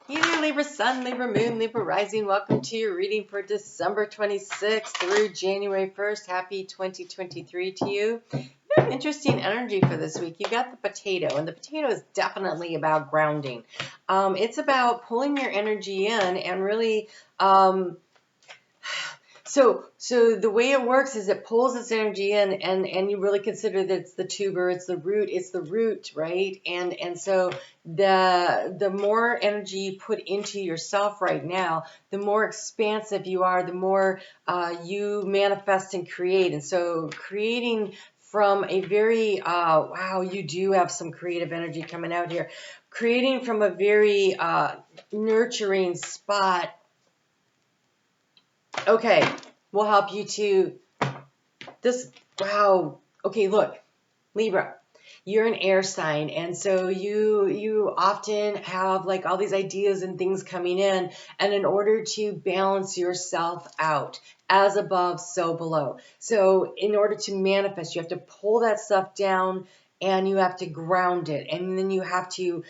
Hey there, Libra Sun, Libra Moon, Libra Rising. Welcome to your reading for December 26th through January 1st. Happy 2023 to you. Very interesting energy for this week. You got the potato, and the potato is definitely about grounding. It's about pulling your energy in and really so the way it works is it pulls its energy in, and you really consider that it's the tuber, it's the root, right? And so the more energy you put into yourself right now, the more expansive you are, the more you manifest and create. And so creating from a very wow, you do have some creative energy coming out here. Creating from a very nurturing spot. Okay, we'll help you to this. Wow. Okay, look, Libra, you're an air sign, and so you often have like all these ideas and things coming in, and in order to balance yourself out, as above, so below. So in order to manifest, you have to pull that stuff down and you have to ground it, and then you have to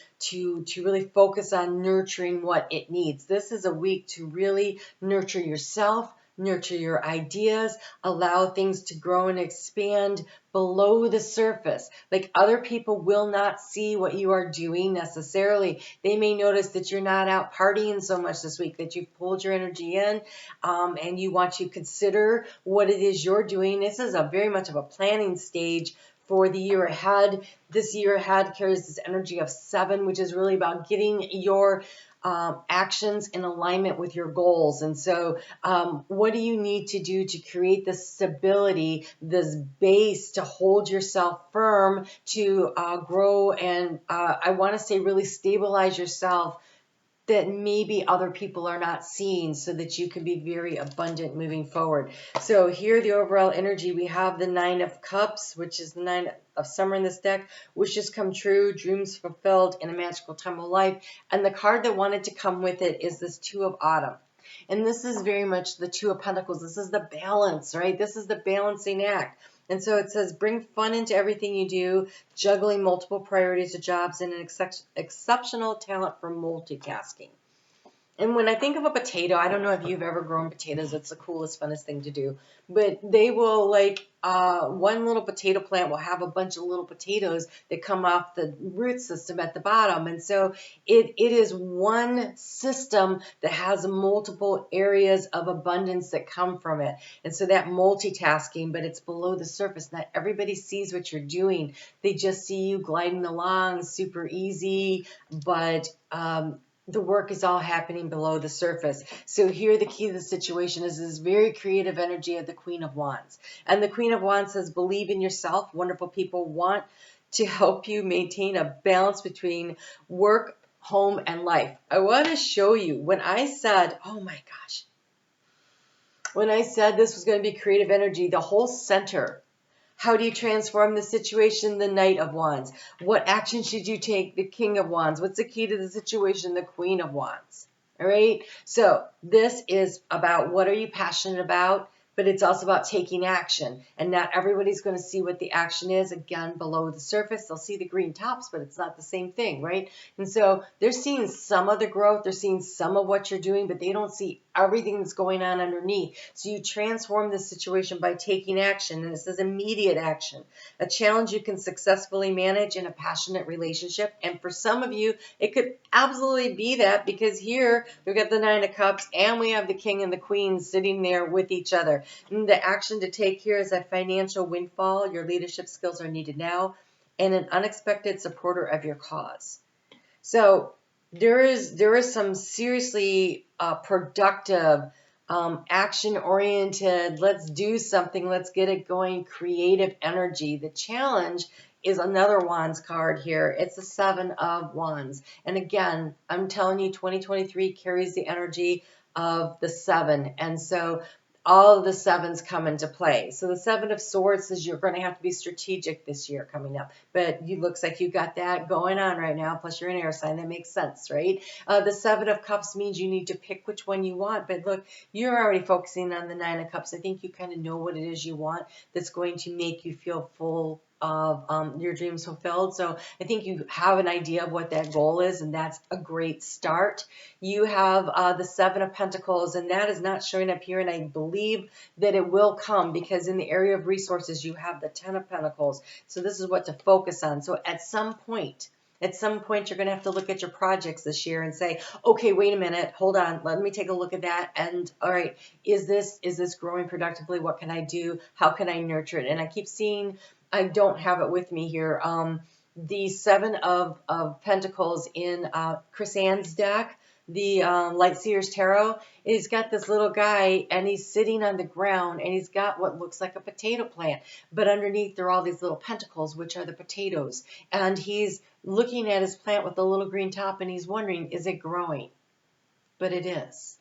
really focus on nurturing what it needs. This is a week to really nurture yourself, nurture your ideas, allow things to grow and expand below the surface. Like, other people will not see what you are doing necessarily. They may notice that you're not out partying so much this week, that you've pulled your energy in, and you want to consider what it is you're doing. This is a very much of a planning stage for the year ahead. This year ahead carries this energy of 7, which is really about getting your actions in alignment with your goals. And so what do you need to do to create this stability, this base to hold yourself firm, to grow and I want to say really stabilize yourself, that maybe other people are not seeing, so that you can be very abundant moving forward. So here, the overall energy, we have the 9 of Cups, which is the 9 of summer in this deck. Wishes come true, dreams fulfilled in a magical time of life. And the card that wanted to come with it is this 2 of Autumn. And this is very much the 2 of Pentacles. This is the balance, right? This is the balancing act. And so it says, bring fun into everything you do, juggling multiple priorities or jobs, and an exceptional talent for multitasking. And when I think of a potato, I don't know if you've ever grown potatoes. It's the coolest, funnest thing to do. But they will, like, one little potato plant will have a bunch of little potatoes that come off the root system at the bottom. And so it is one system that has multiple areas of abundance that come from it. And so that multitasking, but it's below the surface. Not everybody sees what you're doing. They just see you gliding along super easy, but the work is all happening below the surface. So here, the key to the situation is this very creative energy of the Queen of Wands. And the Queen of Wands says, believe in yourself. Wonderful people want to help you maintain a balance between work, home, and life. I want to show you, when I said, oh my gosh, when I said this was going to be creative energy, the whole center. How do you transform the situation? The Knight of Wands. What action should you take? The King of Wands. What's the key to the situation? The Queen of Wands. All right. So this is about, what are you passionate about? But it's also about taking action. And not everybody's going to see what the action is. Again, below the surface, they'll see the green tops, but it's not the same thing, right? And so they're seeing some of the growth. They're seeing some of what you're doing, but they don't see everything that's going on underneath. So you transform this situation by taking action. And it says immediate action. A challenge you can successfully manage in a passionate relationship. And for some of you, it could absolutely be that, because here we've got the 9 of Cups and we have the King and the Queen sitting there with each other. And the action to take here is a financial windfall. Your leadership skills are needed now, and an unexpected supporter of your cause. So there is some seriously productive, action-oriented, let's do something, let's get it going, creative energy. The challenge is another Wands card here. It's the 7 of Wands. And again, I'm telling you, 2023 carries the energy of the 7. And so all of the 7s come into play. So the 7 of Swords says you're going to have to be strategic this year coming up. But it looks like you got that going on right now. Plus you're an air sign. That makes sense, right? The 7 of Cups means you need to pick which one you want. But look, you're already focusing on the 9 of Cups. I think you kind of know what it is you want that's going to make you feel full of your dreams fulfilled. So I think you have an idea of what that goal is, and that's a great start. You have the Seven of Pentacles, and that is not showing up here, and I believe that it will come because in the area of resources, you have the Ten of Pentacles. So this is what to focus on. So at some point, you're going to have to look at your projects this year and say, okay, wait a minute, hold on, let me take a look at that. And all right, is this growing productively? What can I do? How can I nurture it? And I keep seeing, I don't have it with me here, the Seven of Pentacles in Chris Ann's deck, the Light Seers Tarot. He's got this little guy and he's sitting on the ground and he's got what looks like a potato plant, but underneath there are all these little pentacles, which are the potatoes. And he's looking at his plant with the little green top and he's wondering, is it growing? But it is.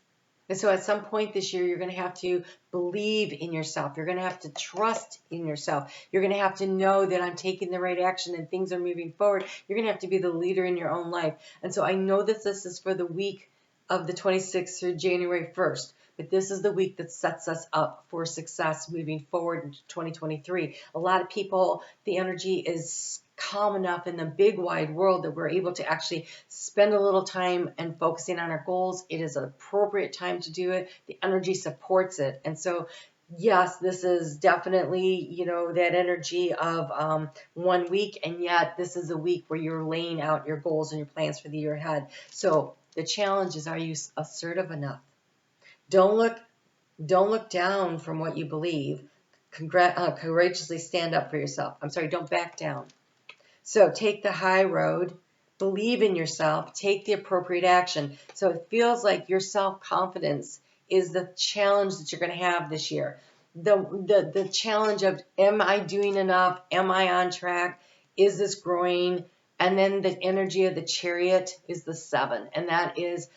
And so at some point this year, you're going to have to believe in yourself. You're going to have to trust in yourself. You're going to have to know that I'm taking the right action and things are moving forward. You're going to have to be the leader in your own life. And so I know that this is for the week of the 26th through January 1st. But this is the week that sets us up for success moving forward into 2023. A lot of people, the energy is calm enough in the big wide world that we're able to actually spend a little time and focusing on our goals. It is an appropriate time to do it. The energy supports it. And so, yes, this is definitely, that energy of 1 week. And yet this is a week where you're laying out your goals and your plans for the year ahead. So the challenge is, are you assertive enough? Don't look down from what you believe. Courageously stand up for yourself. Don't back down. So take the high road, believe in yourself, take the appropriate action. So it feels like your self-confidence is the challenge that you're going to have this year. The challenge of, am I doing enough? Am I on track? Is this growing? And then the energy of the Chariot is the 7, and that is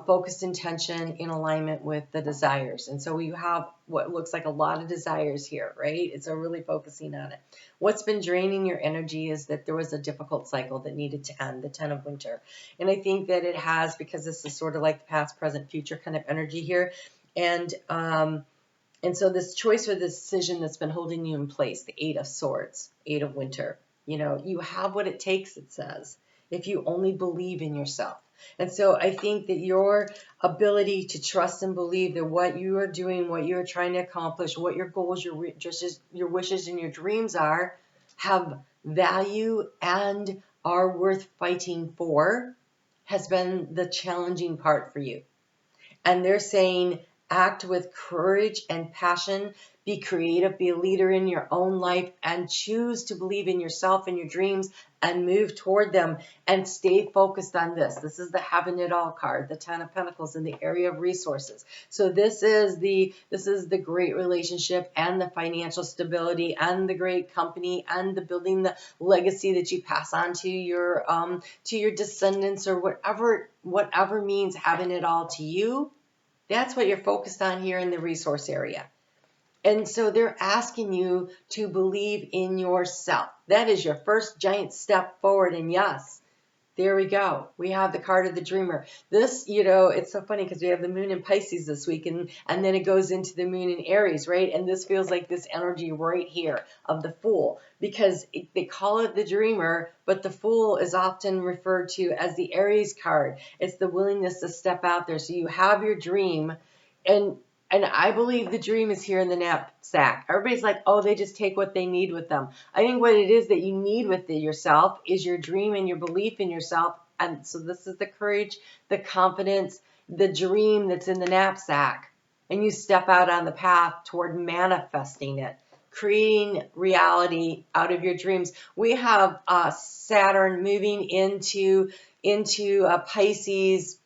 focused intention in alignment with the desires. And so you have what looks like a lot of desires here, right? It's really focusing on it. What's been draining your energy is that there was a difficult cycle that needed to end, the 10 of Winter. And I think that it has, because this is sort of like the past, present, future kind of energy here. And so this choice or this decision that's been holding you in place, the 8 of Swords, 8 of Winter, you have what it takes, it says, if you only believe in yourself. And so I think that your ability to trust and believe that what you are doing, what you are trying to accomplish, what your goals, your wishes and your dreams are, have value and are worth fighting for, has been the challenging part for you. And they're saying, act with courage and passion, be creative, be a leader in your own life, and choose to believe in yourself and your dreams and move toward them and stay focused on this. This is the having it all card, the 10 of Pentacles in the area of resources. So this is the great relationship and the financial stability and the great company and the building the legacy that you pass on to your descendants, or whatever means having it all to you. That's what you're focused on here in the resource area. And so they're asking you to believe in yourself. That is your first giant step forward. And yes, there we go. We have the card of the dreamer. This, it's so funny because we have the moon in Pisces this week, and then it goes into the moon in Aries, right? And this feels like this energy right here of the Fool, because they call it the dreamer, but the Fool is often referred to as the Aries card. It's the willingness to step out there. So you have your dream, and I believe the dream is here in the knapsack. Everybody's like, oh, they just take what they need with them. I think what it is that you need with yourself is your dream and your belief in yourself. And so this is the courage, the confidence, the dream that's in the knapsack. And you step out on the path toward manifesting it, creating reality out of your dreams. We have Saturn moving into Pisces,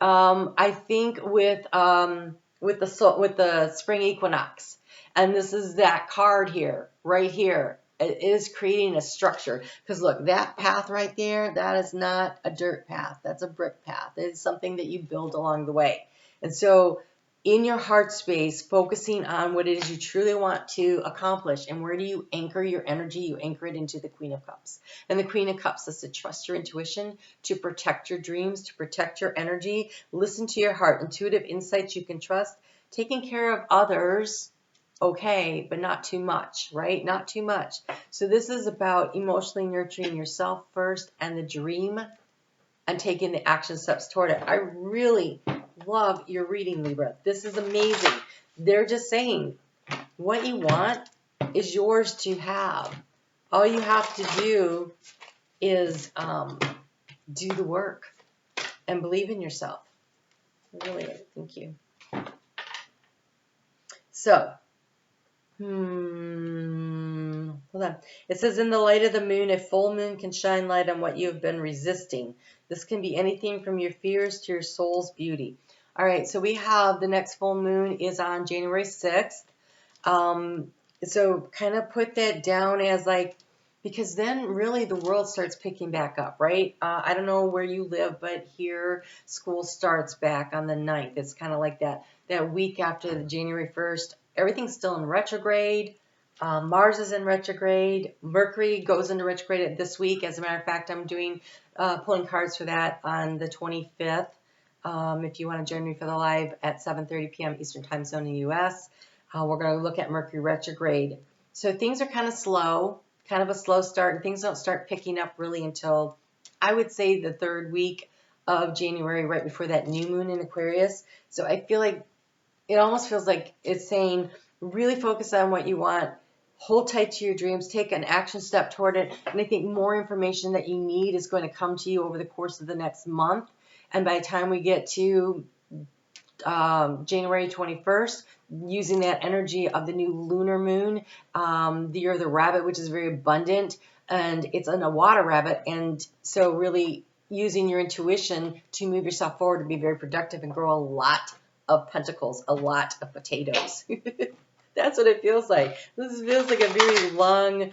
I think with the spring equinox. And this is that card here, right here. It is creating a structure. Because look, that path right there, that is not a dirt path. That's a brick path. It is something that you build along the way. And so in your heart space, focusing on what it is you truly want to accomplish. And where do you anchor your energy? You anchor it into the Queen of Cups. And the Queen of Cups is to trust your intuition, to protect your dreams, to protect your energy. Listen to your heart. Intuitive insights you can trust. Taking care of others okay, but not too much, right? Not too much. So this is about emotionally nurturing yourself first and the dream and taking the action steps toward it. I really love your reading, Libra. This is amazing. They're just saying what you want is yours to have. All you have to do is do the work and believe in yourself. Really, thank you. So, hold on. It says, in the light of the moon, a full moon can shine light on what you have been resisting. This can be anything from your fears to your soul's beauty. All right, so we have the next full moon is on January 6th. So kind of put that down as like, because then really the world starts picking back up, right? I don't know where you live, but here school starts back on the 9th. It's kind of like that week after the January 1st. Everything's still in retrograde. Mars is in retrograde. Mercury goes into retrograde this week. As a matter of fact, I'm doing pulling cards for that on the 25th. If you want to join me for the live at 7:30 p.m. Eastern Time Zone in the U.S., we're going to look at Mercury retrograde. So things are kind of slow, kind of a slow start, and things don't start picking up really until, I would say, the 3rd week of January, right before that new moon in Aquarius. So I feel like it almost feels like it's saying, really focus on what you want, hold tight to your dreams, take an action step toward it, and I think more information that you need is going to come to you over the course of the next month. And by the time we get to January 21st, using that energy of the new lunar moon, the year of the rabbit, which is very abundant, and it's in a water rabbit, and so really using your intuition to move yourself forward to be very productive and grow a lot of pentacles, a lot of potatoes. That's what it feels like. This feels like a very long,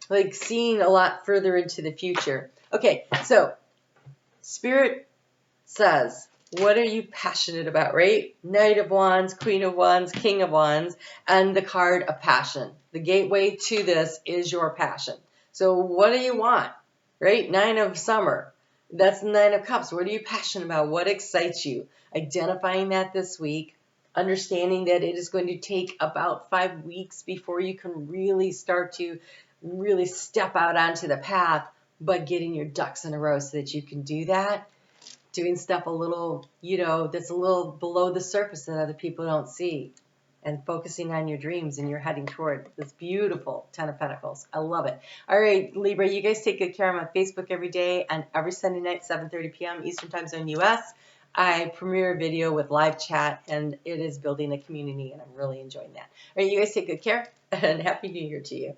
like seeing a lot further into the future. Okay, so Spirit says, what are you passionate about, right? Knight of Wands, Queen of Wands, King of Wands, and the card of passion. The gateway to this is your passion. So what do you want, right? 9 of Summer. That's the 9 of Cups. What are you passionate about? What excites you? Identifying that this week, understanding that it is going to take about 5 weeks before you can really start to really step out onto the path, but getting your ducks in a row so that you can do that. Doing stuff a little, that's a little below the surface that other people don't see, and focusing on your dreams, and you're heading toward this beautiful 10 of Pentacles. I love it. All right, Libra, you guys take good care. I'm on Facebook every day and every Sunday night, 7:30 p.m. Eastern Time Zone US. I premiere a video with live chat, and it is building a community, and I'm really enjoying that. All right, you guys take good care, and Happy New Year to you.